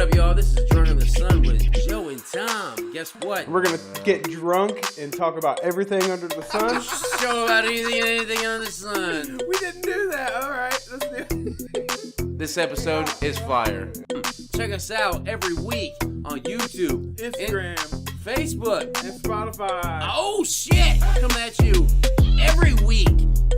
up, y'all? This is Drunk in the Sun with Joe and Tom. Guess what? We're going to get drunk and talk about everything under the sun. Show about anything under the sun. We didn't do that. All right, let's do it. This episode is fire. Check us out every week on YouTube, Instagram, Facebook, and Spotify. Oh, shit! We're coming at you every week.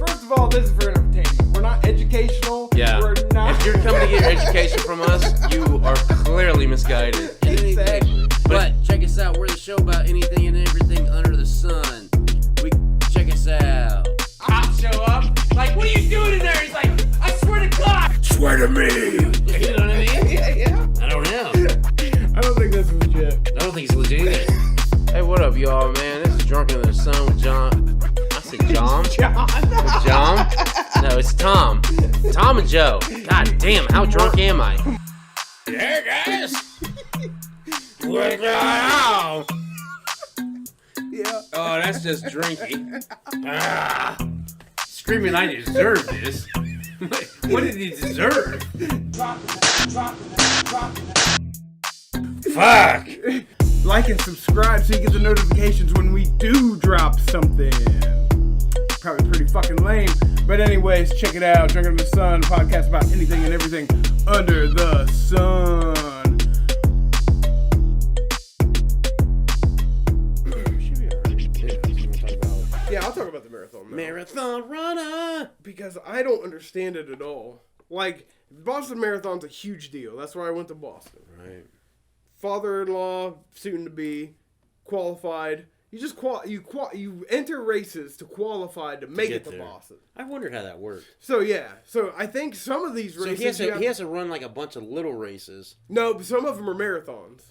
First of all, this is for entertainment. We're not educational. Yeah. We're not. If you're coming to get your education from us, you are clearly misguided. Exactly. But check us out. We're the show about anything and everything under the sun. Check us out. Cops show up. Like, what are you doing in there? He's like, I swear to God. Swear to me. You know what I mean? Yeah. I don't know. I don't think that's legit. I don't think it's legit either. Hey, what up, y'all, man? This is Drunk in the Sun with John. I said John? With John? No, it's Tom. Tom and Joe. God damn, how drunk am I? Yeah, guys. What's going on? Yeah. Oh, that's just drinking. Screaming, I deserve this. What did he deserve? Fuck. Like and subscribe so you get the notifications when we do drop something. Probably pretty fucking lame. But anyways, check it out. Drunk in the Sun, podcast about anything and everything under the sun. Yeah, I'll talk about the marathon now. Marathon runner. Because I don't understand it at all. Like, Boston Marathon's a huge deal. That's why I went to Boston. Right. Father-in-law, soon-to-be, qualified. You just you enter races to qualify to make it to Boston. I wondered how that worked. So yeah, so I think some of these races So he has to run like a bunch of little races. No, but some of them are marathons.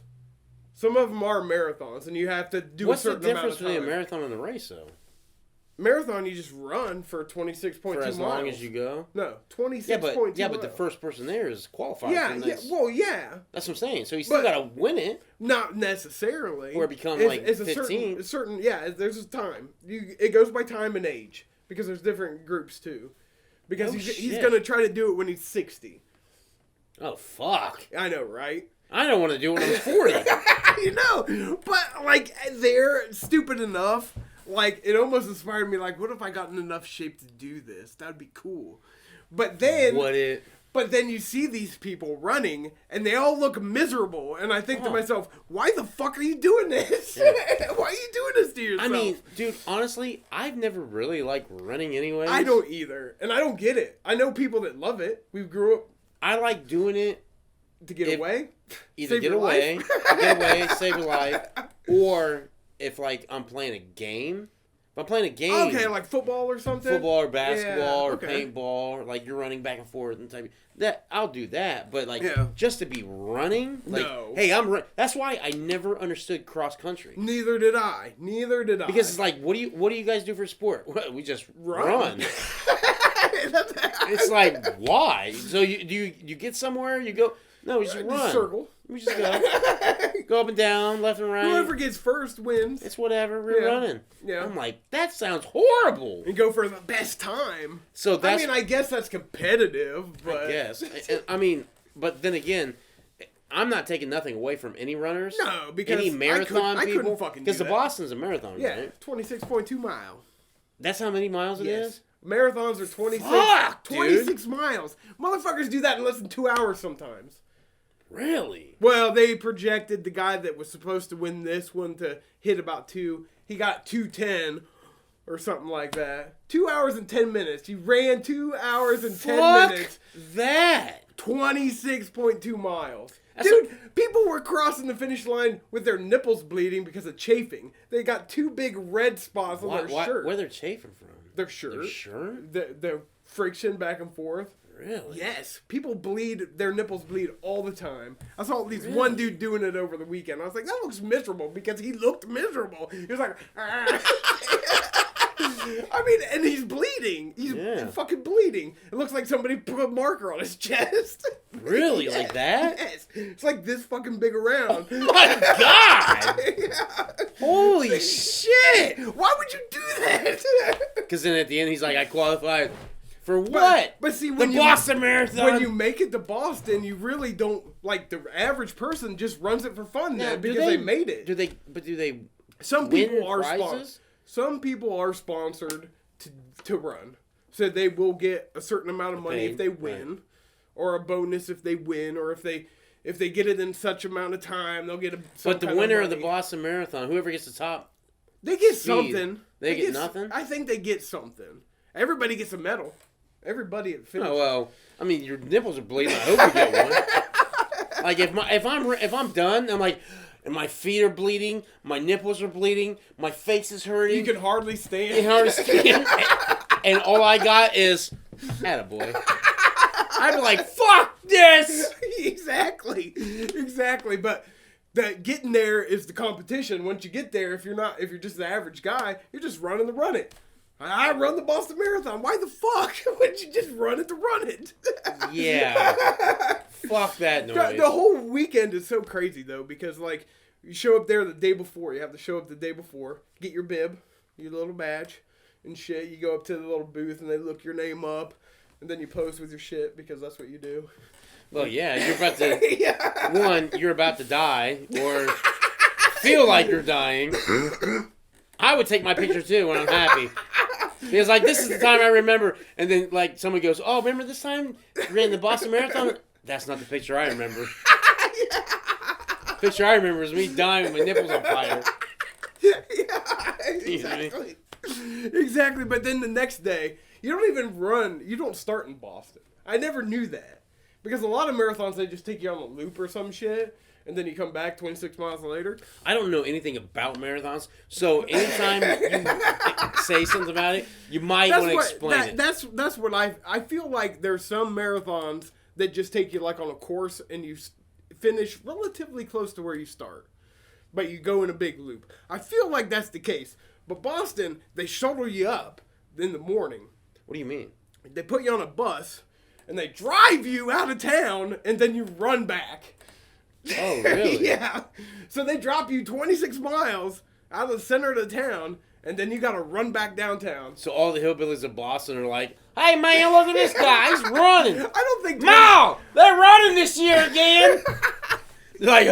Some of them are marathons, and you have to do a certain amount of time. What's the difference between a marathon and a race, though? Marathon, you just run for 26.2 miles. For as long as you go? No, 26.2 Yeah, but miles. the first person there is qualified. Yeah. Well, yeah. That's what I'm saying. So you still got to win it. Not necessarily. Or become it's 15. A certain, yeah, there's a time. It goes by time and age. Because there's different groups, too. Because he's going to try to do it when he's 60. Oh, fuck. I know, right? I don't want to do it when I'm 40. You know, but, like, they're stupid enough. Like, it almost inspired me, like, what if I got in enough shape to do this? That'd be cool. But then... But then you see these people running, and they all look miserable. And I think to myself, why the fuck are you doing this? Yeah. Why are you doing this to yourself? I mean, dude, honestly, I've never really liked running anyway. I don't either. And I don't get it. I know people that love it. We grew up... I like doing it... To get away? Either get away, save your life, or... If, like, I'm playing a game. If I'm playing a game... Okay, like football or something? Football or basketball or paintball. Or, like, you're running back and forth and type... I'll do that. But, like, just to be running... Like, no. Hey, that's why I never understood cross-country. Neither did I. Because it's like, what do you guys do for sport? Well, we just run. It's like, why? So you get somewhere, you go... No, we just run. Circle. We just go up and down, left and right. Whoever gets first wins. It's whatever. We're running. Yeah. I'm like, that sounds horrible. And go for the best time. So that's. I mean, I guess that's competitive, but. I guess. I mean, but then again, I'm not taking nothing away from any runners. No, because any marathon I people. couldn't fucking do because the that. Boston's a marathon, yeah, right? 26.2 miles. That's how many miles it is? Marathons are 26. Fuck, 26 miles. Motherfuckers do that in less than 2 hours sometimes. Really? Well, they projected the guy that was supposed to win this one to hit about 2. He got 2:10 or something like that. 2 hours and 10 minutes. He ran 2 hours and 10 minutes. That 26.2 miles. Dude, people were crossing the finish line with their nipples bleeding because of chafing. They got 2 big red spots on their shirt. Where they're chafing from? Their shirt. Their shirt? The friction back and forth. Really? Yes. People bleed, their nipples bleed all the time. I saw at least one dude doing it over the weekend. I was like, that looks miserable because he looked miserable. He was like, I mean, and he's bleeding. He's fucking bleeding. It looks like somebody put a marker on his chest. Really? Yes. Like that? Yes. It's like this fucking big around. Oh my God! Yeah. Holy shit! Why would you do that? Because then at the end, he's like, I qualified For what? But see, the Boston Marathon. When you make it to Boston, you really don't like the average person just runs it for fun then because they made it. Do they? Some people are prizes? Some people are sponsored to run, so they will get a certain amount of money if they win, or a bonus if they win, or if they get it in such amount of time, they'll get a. But the winner of the Boston Marathon, whoever gets the top, they get something. They get nothing. I think they get something. Everybody gets a medal. Everybody at finish. Oh well, I mean your nipples are bleeding. I hope you get one. Like if I'm done, I'm like. And my feet are bleeding, my nipples are bleeding, my face is hurting. You can hardly stand. You can hardly stand. And all I got is, attaboy. I'd be like, fuck this! Exactly. But getting there is the competition. Once you get there, if you're just the average guy, you're just running to run it. I run the Boston Marathon. Why the fuck would you just run it to run it? Yeah. Fuck that noise. The whole weekend is so crazy, though, because, like, you show up there the day before. You have to show up the day before. Get your bib, your little badge, and shit. You go up to the little booth, and they look your name up, and then you pose with your shit, because that's what you do. Well, yeah, you're about to... One, you're about to die, or feel like you're dying. I would take my picture, too, when I'm happy. Because, like, this is the time I remember. And then, like, somebody goes, oh, remember this time you ran the Boston Marathon? That's not the picture I remember. The picture I remember is me dying with my nipples on fire. Yeah, exactly. Exactly, but then the next day, you don't even run. You don't start in Boston. I never knew that. Because a lot of marathons, they just take you on a loop or some shit. And then you come back 26 miles later. I don't know anything about marathons, so anytime you say something about it, you might want to explain it. That's what I feel like there's some marathons that just take you like on a course and you finish relatively close to where you start. But you go in a big loop. I feel like that's the case. But Boston, they shuttle you up in the morning. What do you mean? They put you on a bus and they drive you out of town and then you run back. Oh, really? Yeah. So they drop you 26 miles out of the center of the town, and then you got to run back downtown. So all the hillbillies of Boston are like, hey, man, look at this guy. He's running. I don't think... No! They're running this year again. They're like,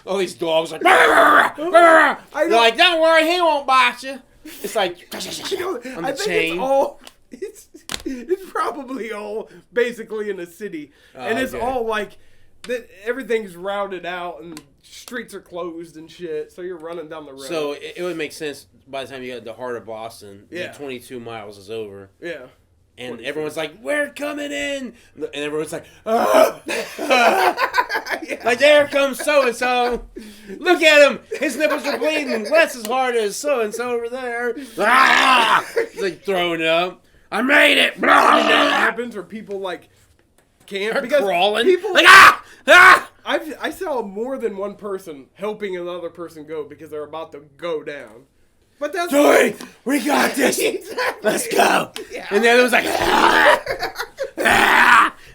all these dogs like, they're like, don't worry, he won't bite you. It's like, on the chain. It's probably all basically in the city. And it's all like... everything's routed out and streets are closed and shit, so you're running down the road. So it would make sense by the time you get to the heart of Boston, the 22 miles is over. Yeah. And everyone's like, we're coming in! And everyone's like, ah! Yeah. Like, there comes so-and-so. Look at him! His nipples are bleeding. That's as hard as so-and-so over there. Ah! He's like throwing it up. I made it! That happens where people like... can't because crawling. People like I saw more than one person helping another person go because they're about to go down. But that's Joey, we got this. Exactly. Let's go. Yeah. And then it was like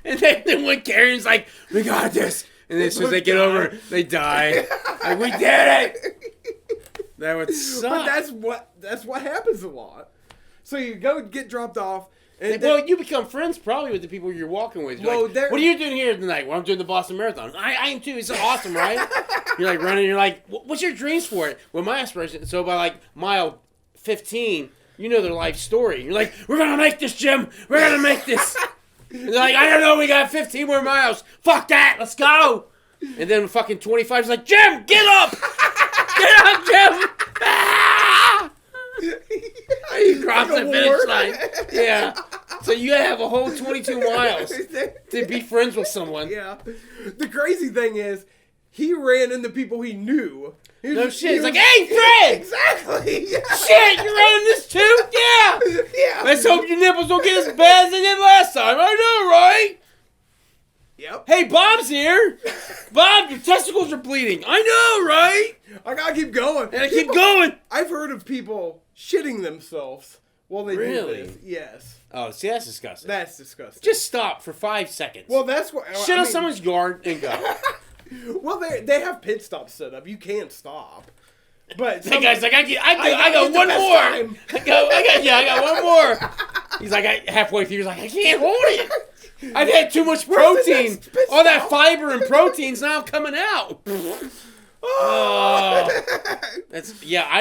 and then when Karen's like, we got this. And then as soon as they get over, they die. Like, we did it. That would suck. But that's what happens a lot. So you go get dropped off. Well, you become friends probably with the people you're walking with. You're like, what are you doing here tonight? Well, I'm doing the Boston Marathon. I am too. It's awesome, right? You're like running. You're like, what's your dreams for it? Well, my aspiration. So by like mile 15, you know their life story. You're like, we're gonna make this, Jim. We're gonna make this. And they're like, I don't know. We got 15 more miles. Fuck that. Let's go. And then fucking 25 is like, Jim, get up. Get up, Jim. You cross the finish line. Yeah. So you gotta have a whole 22 miles to be friends with someone. Yeah. The crazy thing is, he ran into people he knew. He's like, hey, Fred! Exactly! Yeah. Shit, you're running this too? Yeah! Yeah. Let's hope your nipples don't get as bad as they did last time. I know, right? Yep. Hey, Bob's here! Bob, your testicles are bleeding. I know, right? I gotta keep going. And I keep going. I've heard of people shitting themselves while they do this. Yes. Oh, see, that's disgusting. That's disgusting. Just stop for 5 seconds. Well, that's what... Shit on someone's yard and go. Well, they have pit stops set up. You can't stop. But hey guys, I got one more. I got one more. He's like, halfway through, he's like, I can't hold it. I've had too much protein. All that fiber and protein's now coming out. I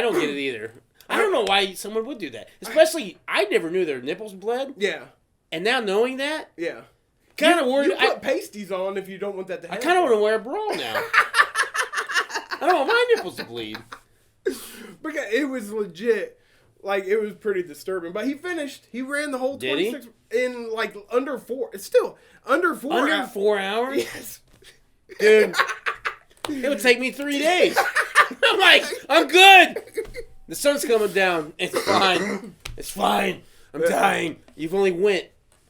don't get it either. I don't know why someone would do that. Especially, I never knew their nipples bled. Yeah. And now knowing that, yeah, kind of worried. You put pasties on if you don't want that to happen. I kind of want to wear a bra now. I don't want my nipples to bleed. Because it was legit. Like, it was pretty disturbing. But he finished. He ran the whole 26 in, like, under 4. It's still under 4 hours. Under 4 hours? Yes. Dude, it would take me 3 days. I'm like, I'm good. The sun's coming down. It's fine. It's fine. I'm dying. You've only went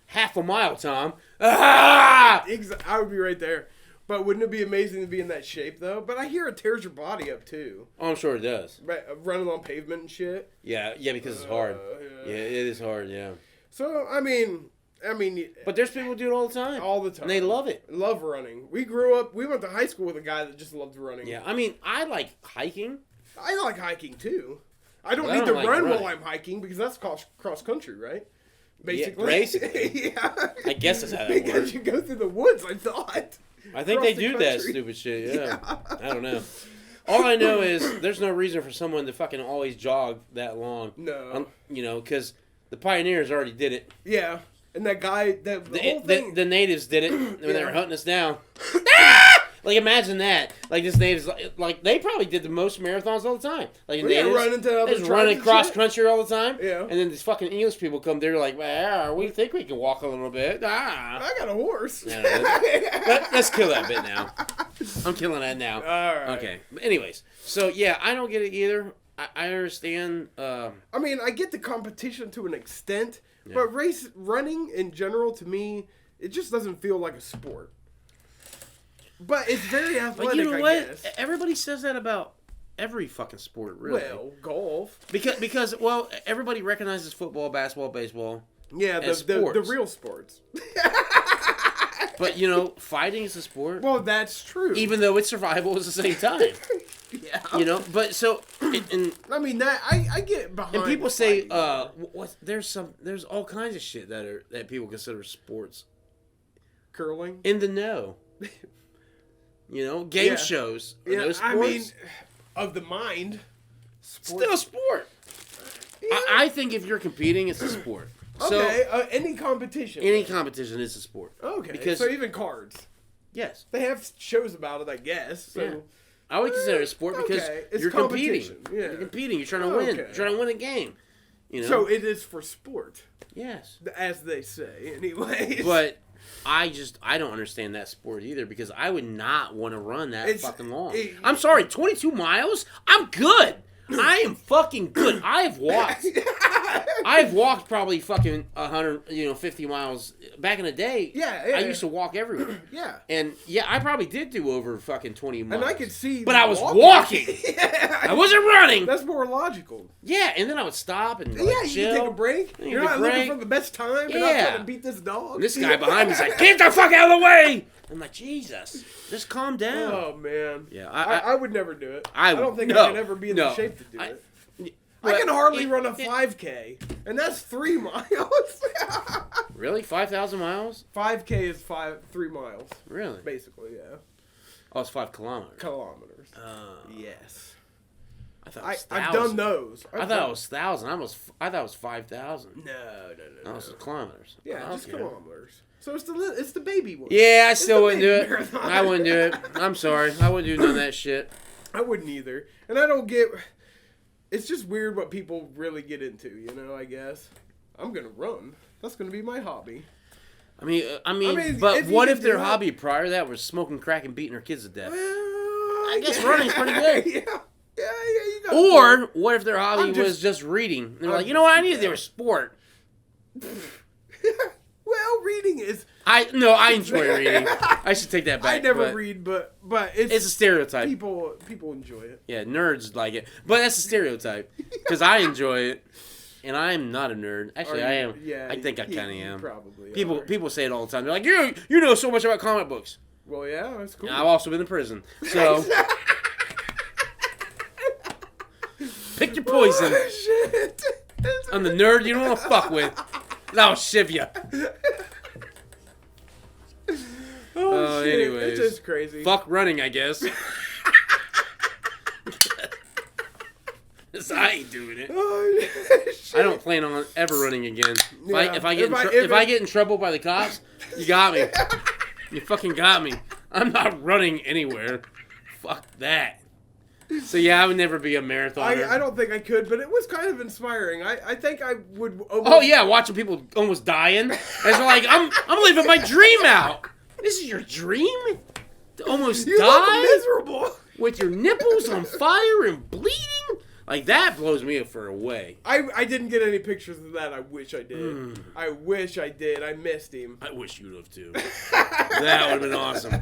half a mile, Tom. Ah! I would be right there. But wouldn't it be amazing to be in that shape, though? But I hear it tears your body up, too. Oh, I'm sure it does. Right, running on pavement and shit. Yeah, because it's hard. Yeah, it is hard, yeah. So, I mean... But there's people who do it all the time. All the time. And they love it. Love running. We went to high school with a guy that just loved running. Yeah, I mean, I like hiking. I like hiking, too. I don't need to run while I'm hiking, because that's cross country, right? Basically. Yeah, basically. Yeah. I guess that's how that because works. you go through the woods, I thought. I think they do that stupid shit, yeah. I don't know. All I know is there's no reason for someone to fucking always jog that long. No. Because the pioneers already did it. Yeah. And that guy, the whole thing. The natives did it when they were hunting us down. Like, imagine that. Like, this natives, like, they probably did the most marathons all the time. Like, natives, they just running cross country all the time. Yeah. And then these fucking English people come, they're like, well, we think we can walk a little bit. I got a horse. Let's kill that bit now. I'm killing that now. All right. Okay. But anyways, so, yeah, I don't get it either. I understand. I mean, I get the competition to an extent, but running in general, to me, it just doesn't feel like a sport. But it's very athletic, but you know I what? guess. Everybody says that about every fucking sport, really. Well, golf. Because everybody recognizes football, basketball, baseball. Yeah, the real sports. But, fighting is a sport. Well, that's true. Even though it's survival at the same time. Yeah. But so... I mean, that I get behind. And people say, there's all kinds of shit that people consider sports. Curling? In the know. Game shows. Yeah, those sports? I mean, of the mind. Sports. Still a sport. Yeah. I think if you're competing, it's a sport. Okay, any competition. Any competition is a sport. Okay, so even cards. Yes. They have shows about it, I guess. So. Yeah. I would consider it a sport because you're competing. Yeah. You're competing. You're trying to win. You're trying to win a game. So it is for sport. Yes. As they say, anyways. But... I don't understand that sport either because I would not want to run that fucking long. I'm sorry, 22 miles? I'm good. I am fucking good. I've walked probably fucking 150 miles back in the day. Yeah. I used to walk everywhere. Yeah. And I probably did do over fucking 20 miles. And I could see. But I was walking. Yeah. I wasn't running. That's more logical. Yeah, and then I would stop and you chill. take a break. You're not looking for the best time. You're not trying to beat this dog. And this guy behind me's like, get the fuck out of the way. I'm like, Jesus, just calm down. Oh, man. Yeah, I would never do it. I don't think I could ever be in the shape to do it. But I can hardly run a 5K, and that's 3 miles. Really? 5,000 miles? 5K is 3 miles. Really? Basically, yeah. Oh, it's 5 kilometers. Yes. I thought it was 1,000. I've done those. I thought it was 1,000. I thought it was 5,000. No. That was kilometers. Yeah, just kilometers. So it's the baby one. Yeah, I still wouldn't do it. I wouldn't do it. I'm sorry. I wouldn't do none of that shit. I wouldn't either. And I don't get... It's just weird what people really get into, I guess. I'm going to run. That's going to be my hobby. I mean, but what if their hobby prior to that was smoking crack and beating their kids to death? Well, I guess running's pretty good. Yeah, you got Or what if their hobby was just reading? They're like, you know what? I need to do a sport. Well, reading is... I enjoy reading. I should take that back. I never read, but it's a stereotype. People enjoy it. Yeah, nerds like it. But that's a stereotype. Because I enjoy it. And I'm not a nerd. Actually, I am. Yeah, I think I kind of am. Probably people say it all the time. They're like, you know so much about comic books. Well, yeah, that's cool. And I've also been in prison. So... Pick your poison. Oh, shit. I'm the nerd you don't want to fuck with. I'll shiv you. Oh, shit. Anyways. It's just crazy. Fuck running, I guess. I ain't doing it. Oh, shit. I don't plan on ever running again. Yeah. If I get in trouble by the cops, you got me. You fucking got me. I'm not running anywhere. Fuck that. So yeah, I would never be a marathoner. I don't think I could, but it was kind of inspiring. I think I would. Almost... Oh yeah, watching people almost dying. It's like I'm living my dream out. This is your dream? To almost you die? look miserable. With your nipples on fire and bleeding? Like, that blows me away. I didn't get any pictures of that. I wish I did. I wish I did. I missed him. I wish you'd have, too. That would have been awesome.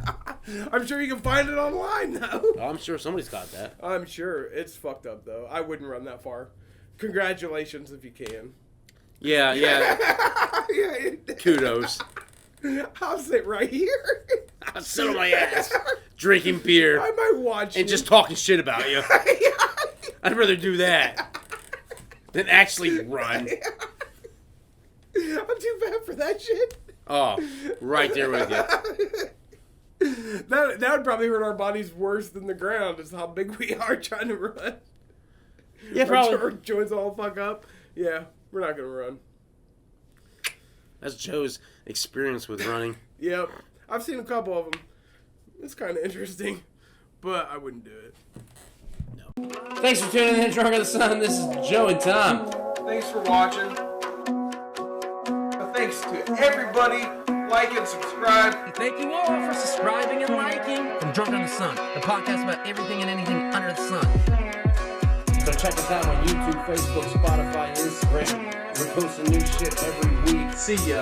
I'm sure you can find it online, though. Oh, I'm sure somebody's got that. I'm sure. It's fucked up, though. I wouldn't run that far. Congratulations if you can. Yeah. Kudos. I'll sit right here. I'll sit on my ass, drinking beer. I might watch and just talking shit about you. I'd rather do that than actually run. I'm too bad for that shit. Oh, right there with you. That would probably hurt our bodies worse than the ground, is how big we are trying to run. Yeah, probably. Our joints all fuck up. Yeah, we're not going to run. That's Joe's experience with running. Yep. I've seen a couple of them. It's kind of interesting, but I wouldn't do it. No. Thanks for tuning in to Drunk on the Sun. This is Joe and Tom. Thanks for watching. Thanks to everybody. Like and subscribe. And thank you all for subscribing and liking. From Drunk on the Sun, the podcast about everything and anything under the sun. So check us out on YouTube, Facebook, Spotify, Instagram. We're posting new shit every week. See ya.